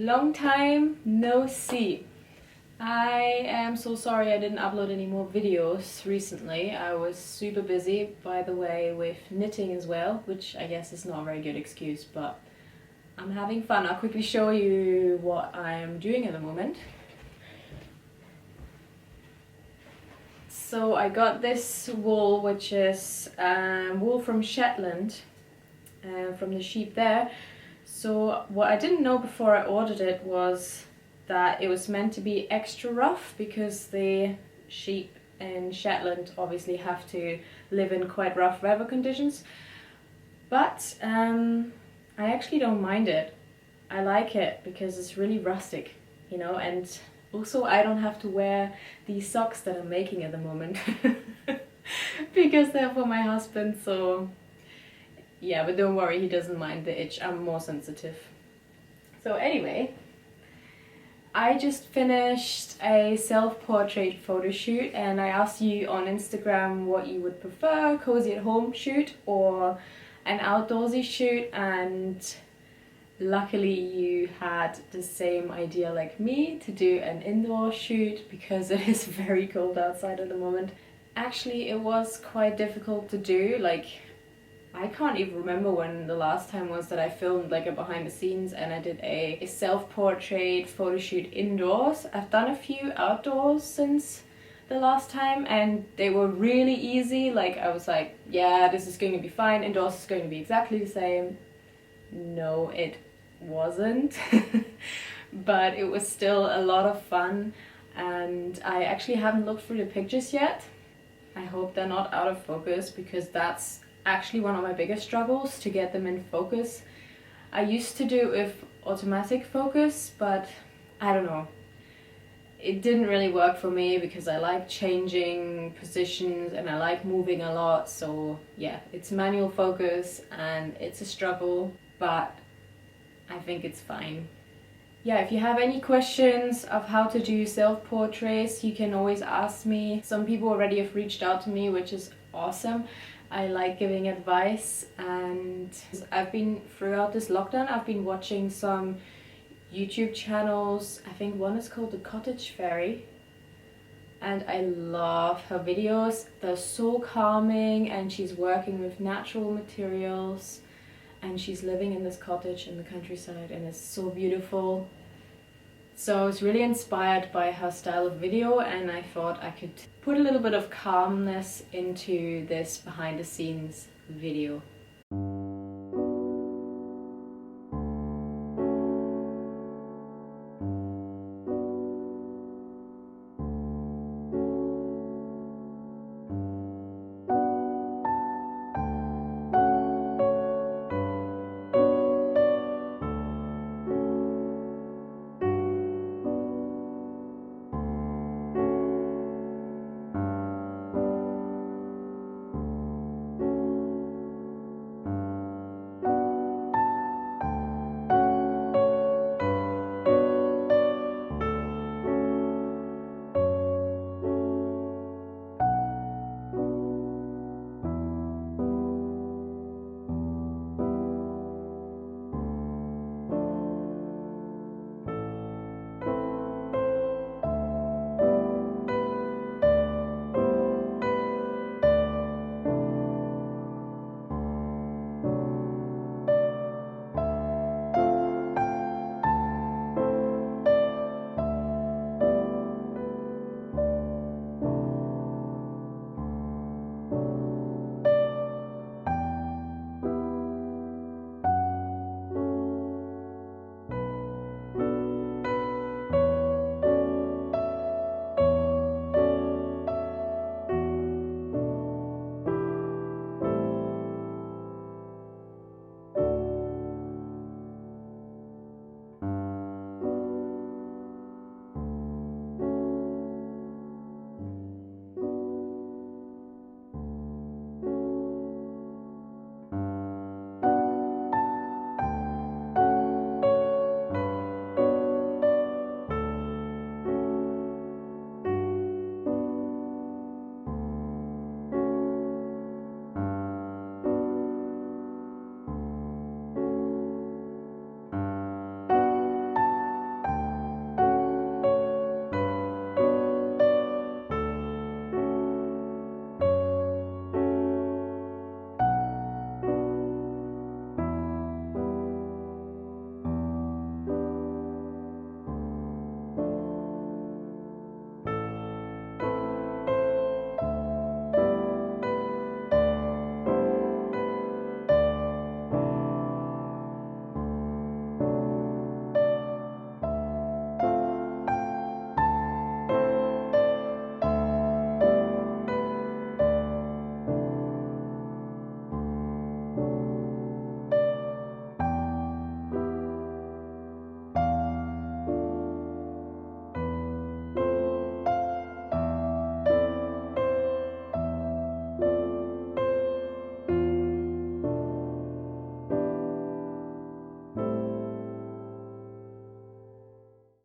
Long time no see. I am so sorry I didn't upload any more videos recently. I was super busy, by the way, with knitting as well, which I guess is not a very good excuse, but I'm having fun. I'll quickly show you what I'm doing at the moment. So I got this wool, which is wool from Shetland, from the sheep there. So what I didn't know before I ordered it was that it was meant to be extra rough, because the sheep in Shetland obviously have to live in quite rough weather conditions. But I actually don't mind it. I like it because it's really rustic, you know, and also I don't have to wear these socks that I'm making at the moment because they're for my husband, so yeah, but don't worry, he doesn't mind the itch. I'm more sensitive. So anyway, I just finished a self-portrait photo shoot, and I asked you on Instagram what you would prefer, cozy at home shoot or an outdoorsy shoot, and luckily you had the same idea like me to do an indoor shoot because it is very cold outside at the moment. Actually, it was quite difficult to do. Like, I can't even remember when the last time was that I filmed like a behind the scenes and I did a self-portrait photo shoot indoors. I've done a few outdoors since the last time and they were really easy. Like, I was like, yeah, this is going to be fine, indoors is going to be exactly the same. No, it wasn't. But it was still a lot of fun, and I actually haven't looked through the pictures yet. I hope they're not out of focus, because that's actually one of my biggest struggles, to get them in focus. I used to do it with automatic focus, but I don't know, it didn't really work for me because I like changing positions and I like moving a lot. So yeah, it's manual focus and it's a struggle, but I think it's fine. Yeah, if you have any questions of how to do self-portraits, you can always ask me. Some people already have reached out to me, which is awesome. I like giving advice, and I've been, throughout this lockdown, I've been watching some YouTube channels. I think one is called The Cottage Fairy, and I love her videos. They're so calming, and she's working with natural materials, and she's living in this cottage in the countryside, and it's so beautiful. So I was really inspired by her style of video, and I thought I could put a little bit of calmness into this behind the scenes video.